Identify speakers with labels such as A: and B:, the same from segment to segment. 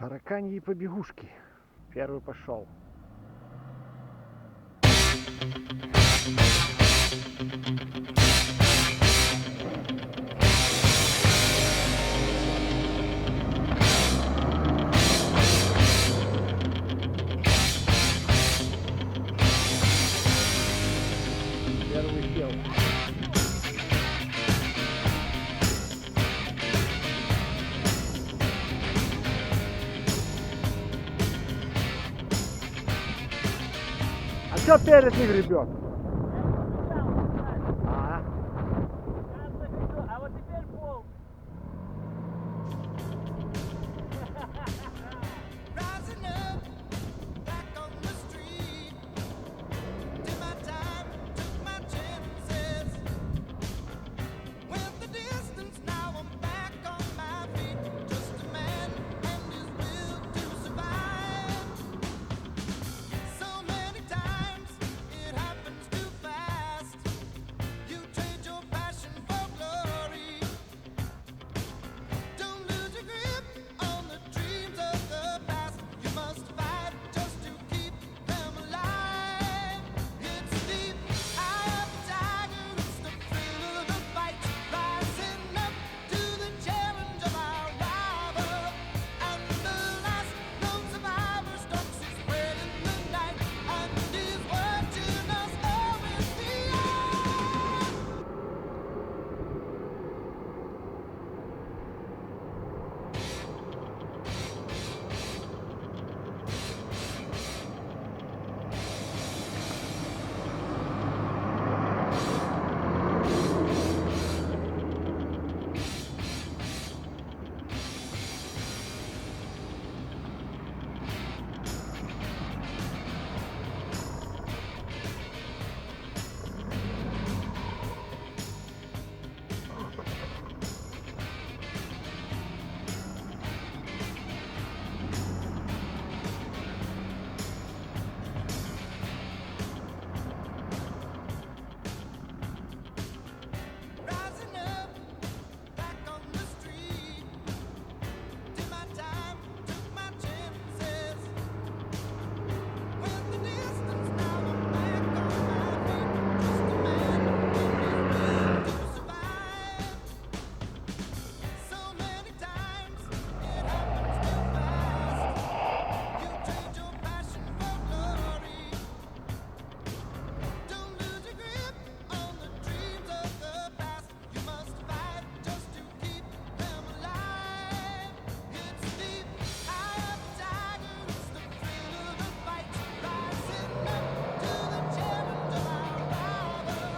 A: Тараканьи побегушки. Первый пошел. Первый сел. А что перед не гребет? А?
B: А вот теперь пол.
C: Rising up, back on the street. Did my time, took my chances. Went the distance, now I'm back on my feet. Just a man and his will to survive. So many times it happens too fast. You trade your passion for glory. Don't lose your grip on the dreams of the past. You must fight just to keep them alive. It's deep, eye of the tiger, it's the thrill of the fight. Rising up to the challenge of our rival. And the last known survivor stalks his prey in the night. And is watching us always beyond. Rising up, back on the street. Did my time, took my chances. Went the distance, now I'm back on my feet. Just a man and his will to survive. So many times it happens too fast. You trade your passion for glory. Don't lose your grip on the dreams of the past. You must fight just to keep them alive. It's deep, eye of the tiger, it's the thrill of the fight. Rising up to the challenge of our rival.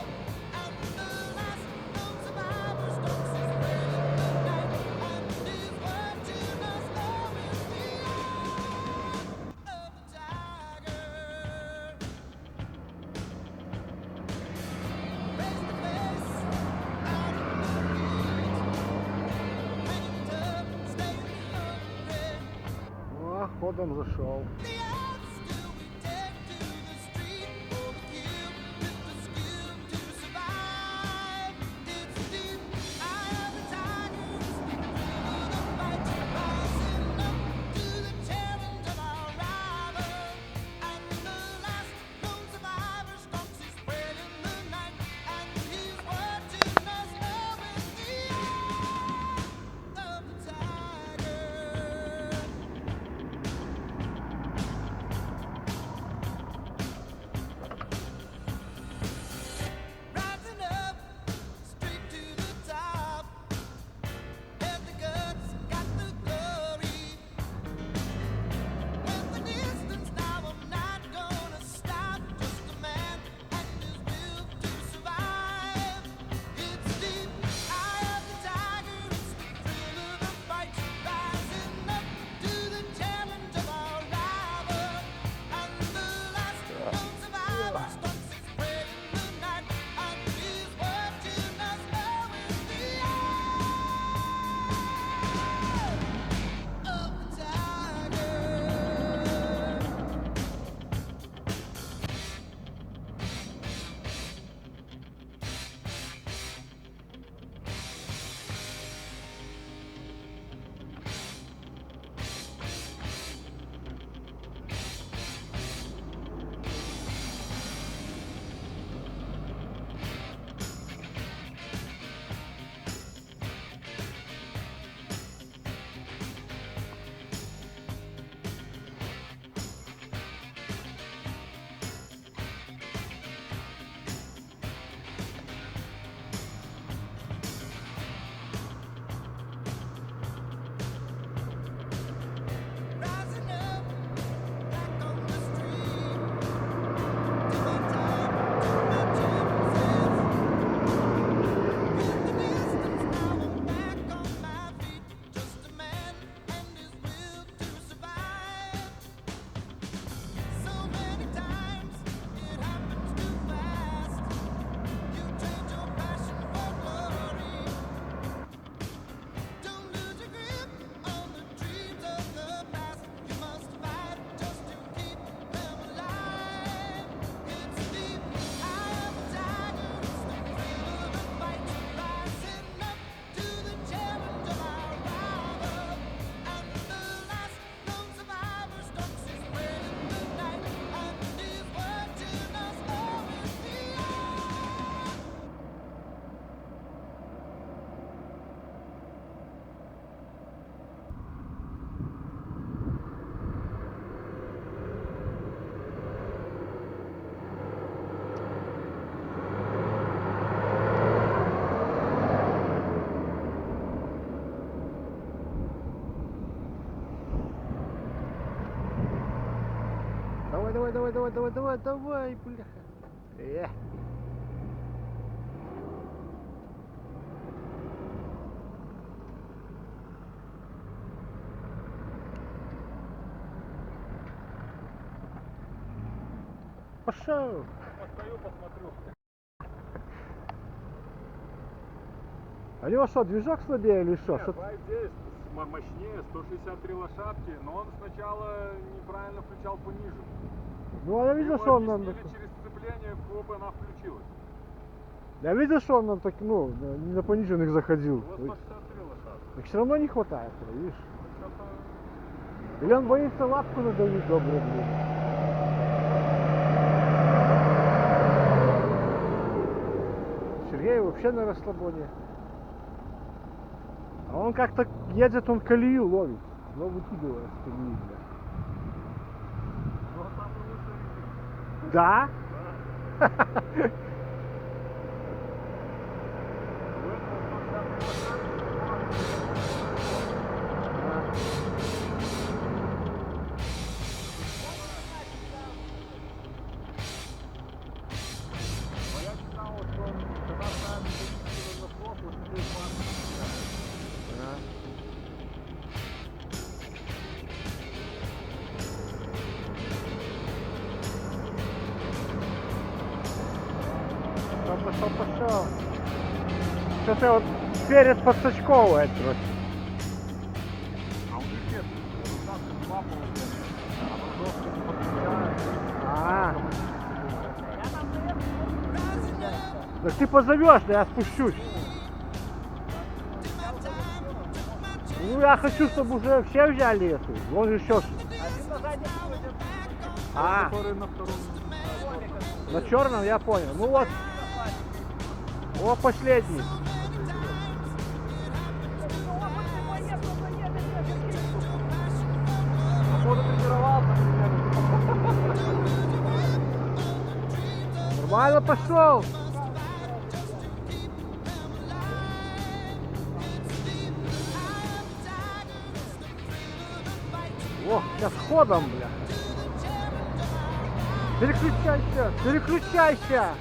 C: And the last known survivor stalks his prey in the night. And is watching us always beyond of the tiger. Face to face, out in the heat. Hanging tough, staying hungry.
A: О, ходом зашел.
C: The odds still we take to the street for the kill with the skill to survive. It's deep, eye of the tiger, it's the thrill of the fight. Rising up to the challenge of our rival. And the last known survivor stalks his prey in the night. And he's watching us always the eye of the tiger.
A: Давай, давай, давай, давай, давай, давай, давай, бляха. Пошел.
D: Постою, посмотрю.
A: А у него что, движок слабее или что?
D: Нет,
A: Что?
D: 2.9 мощнее, 163 лошадки, но он сначала неправильно включал понижен.
A: Ну, я видел,
D: Ему
A: что он нам...
D: объяснили через сцепление, оба она включилась.
A: Я видел, что он нам так, ну, не на пониженных заходил.
D: Вот 163 лошадки.
A: Так все равно не хватает, видишь?
D: Что-то...
A: Или он боится лапку надавить добрую, блин. Сергей вообще на расслабоне. А он как-то едет, он колею ловит. Но выкидывает с колеи, бля.
D: Ну, а там и лучше видно.
A: Да?
D: Да. У этого 163 лошадки, но я читал, что когда ставят на плохо, что здесь
A: Пошел. Что-то вот перед подсачковывает просто.
D: А у них нет, результаты два половины. А жестко не подключают.
A: А,
B: Я там приехал,
A: так ты позовешь, да я спущусь. Ну я хочу, чтобы уже все взяли эту. Вон еще.
B: один на заднем ходит.
A: А,
D: Который на втором.
A: на черном я понял. Ну вот, вот последний.
D: Походу тренировался.
A: Нормально пошел. О, сейчас ходом, бля. Переключайся, переключайся.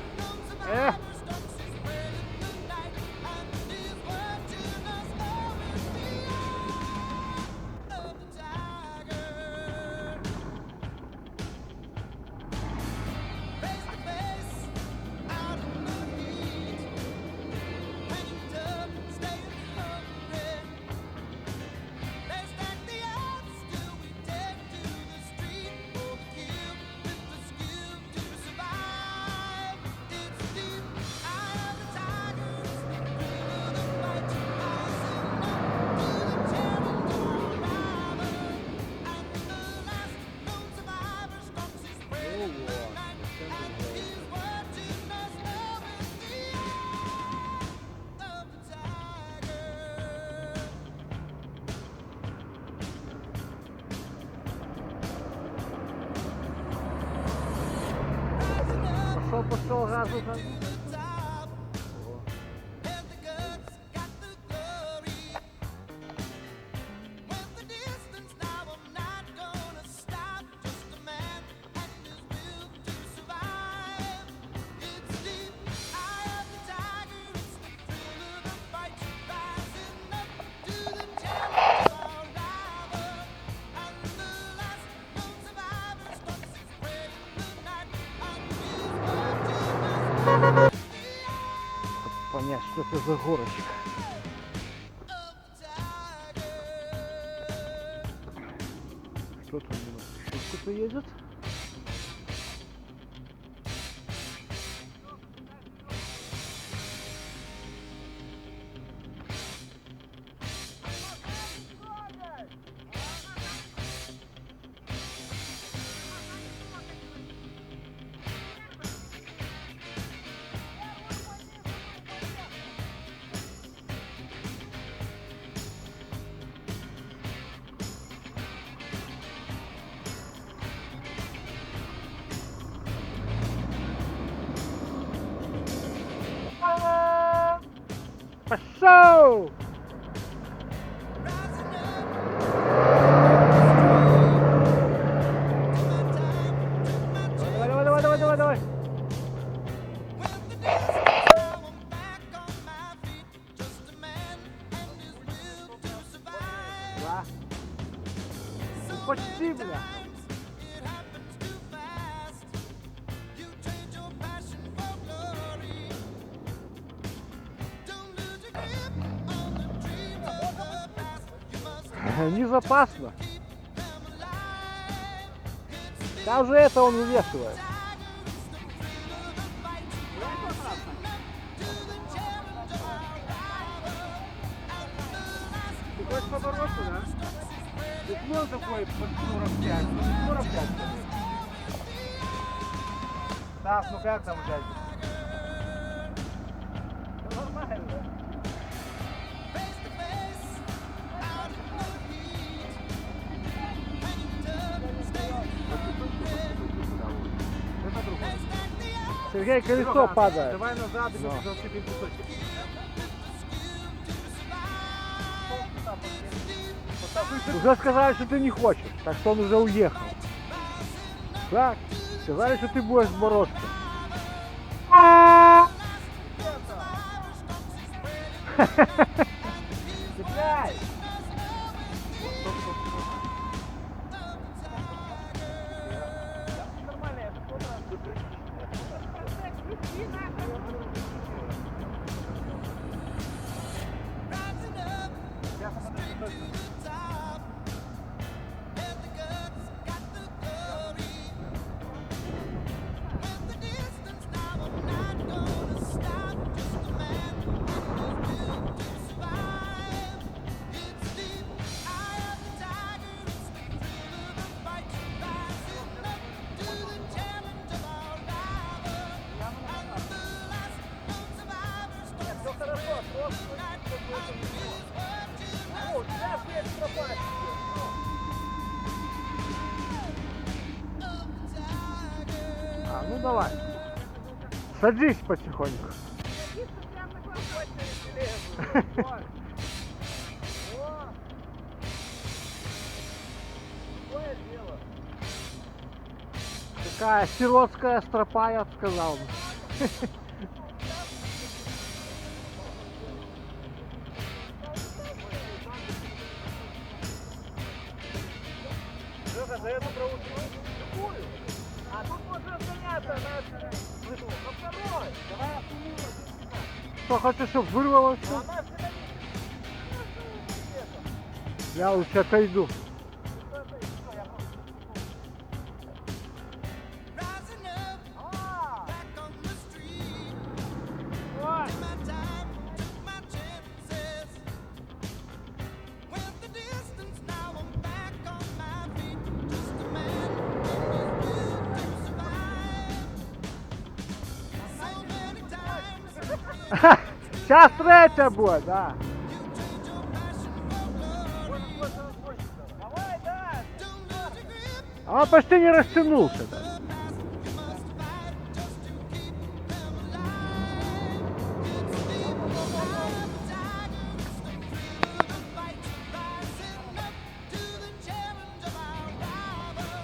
A: Пошел, газу. Понять, что это за горочек. Что там у нас еще кто-то едет? Пошел! Да. Ну, почти, бля.
C: It happens too fast. You trade your passion for glory. Don't lose your grip on the dreams of the past. You must
A: Незапасно.
C: keep them alive. It's
A: Там же это он вывешивает.
D: Ты хочешь поворотку, да? Ты клон такой под 45. 45. Так, ну как там взять?
B: Нормально.
D: Это другое.
A: Сергей, колесо
D: Серега,
A: падает.
D: Давай назад и
A: Но.
D: зацепим кусочек.
A: Уже сказали, что ты не хочешь, так что он уже уехал. Так, сказали, что ты будешь бороться.
B: Цепляй. Нормально, я все хорошо, просто ну, сейчас есть пропасть.
A: А, ну давай. Садись потихоньку.
B: Какое дело?
A: Такая сиротская стропа, я бы сказал бы.
B: Серега, за эту траву любую. А тут можно заняться на второй. Давай окунула.
A: Что, хочешь, чтобы вырвалось
B: А
A: всё?
B: она всегда не
A: Я лучше отойду.
C: Rising up
B: А,
C: back on the street.
B: вот.
C: My time, took my chances. Went the distance, now I'm back on my feet. Just a man who's built to survive. So many times
A: Сейчас третья будет, да.
C: you trade your passion for glory.
B: Давай, да.
C: Don't lose your grip
A: А он почти не растянулся.
C: on the past. You must fight just to keep them alive. It's deep eye of the tiger, it's the thrill of the fight. Rising up to the challenge of our rival.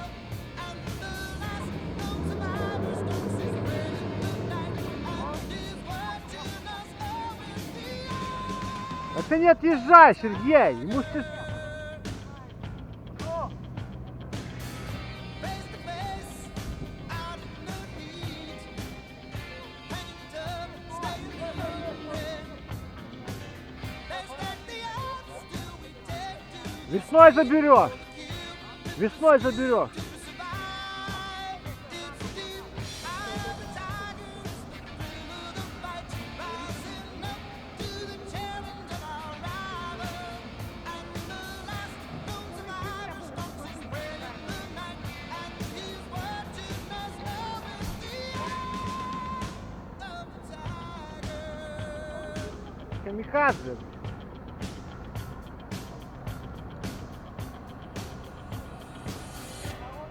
C: And the last known survivors don't see spread in the night. And is watching us all in the eye.
A: А ты не отъезжай, Сергей. Ему ж ты...
C: Face to face, out in the heat. Hanging tough, staying hungry. They stack the odds, do we take to
A: Весной заберешь. Весной заберешь.
C: survive? It's deep eye of the tiger, it's the thrill of the fight. Rising up to the challenge of our rival. And the last known survivors don't see spread in the night. And he's watching us all in the eye of the tiger.
A: Камикадзе.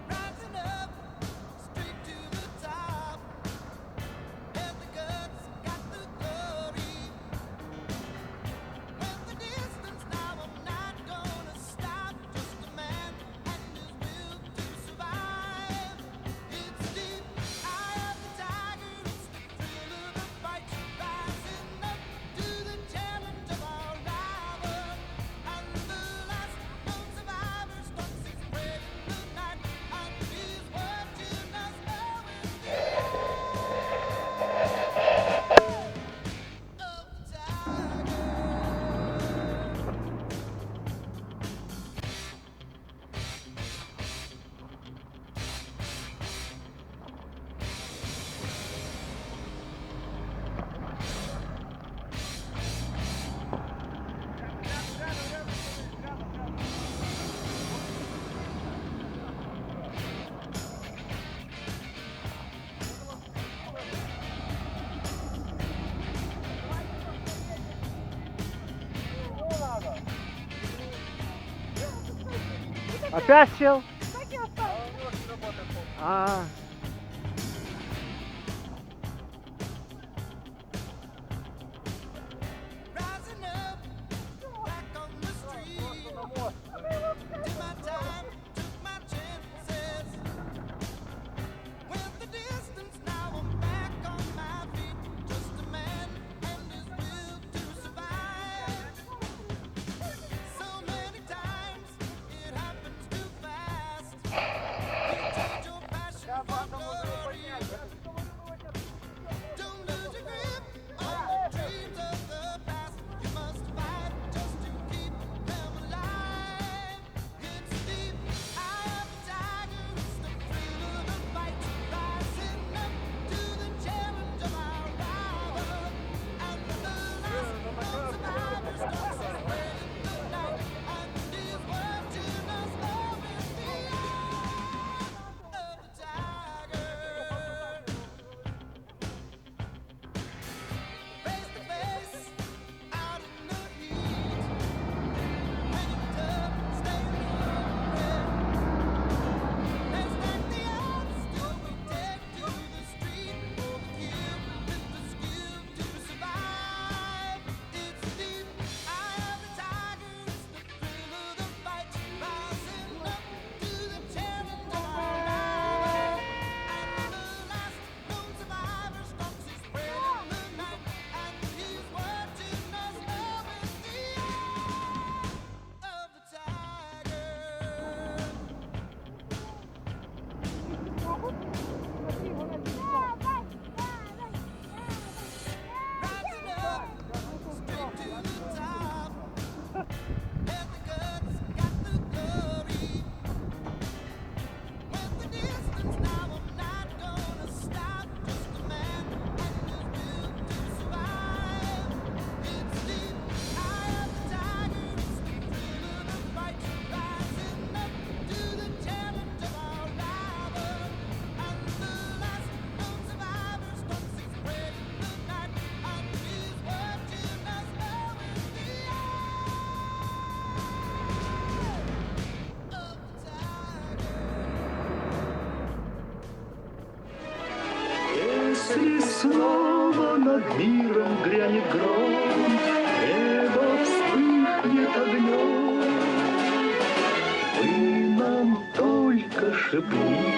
C: Rising up, straight to the top. Had the guts, got the glory. Went the distance, now I'm not gonna stop. Just a man and his will to survive. It's deep eye of the tiger, it's the thrill of the fight. Rising up to the challenge of our
A: Опять сел?
B: Так и осталось. А у него не работает полностью.
A: А,
C: Rising up, back on the street.
B: Просто на мост.
C: Did my time, took my chances. Went the distance, now I'm back on my feet. Just a man and his will to survive. So many times it happens too fast. You trade your passion for glory. Don't lose your grip on the dreams of the past. You must fight just to keep them alive. It's deep, eye of the tiger. It's the thrill of the fight. Rising up to the challenge of our rival. And the last known survivors don't spread the night. And his word to us all is the eye of the tiger. Face to face, out in the heat. When it's tough, stay red. They stack the odds, still we take to the street for the kill, with the skill to survive. It's deep, eye of the tiger, it's the thrill of the fight. Rising up to the challenge of our rival. And the last known survivor stalks his prey in the night. And his word to us all is the eye of the tiger. Rising up, straight to the top. And the guts got the glory. Went the distance, now I'm not gonna stop. Just a man and his will to survive. It's deep, eye of the tiger, it's the thrill of the fight. Rising up to the challenge of our rival. And the last known survivor stalks his prey in the night. And his word to us all is the eye of the tiger.
E: Если снова над миром грянет гром, небо вспыхнет огнем, вы нам только шепните.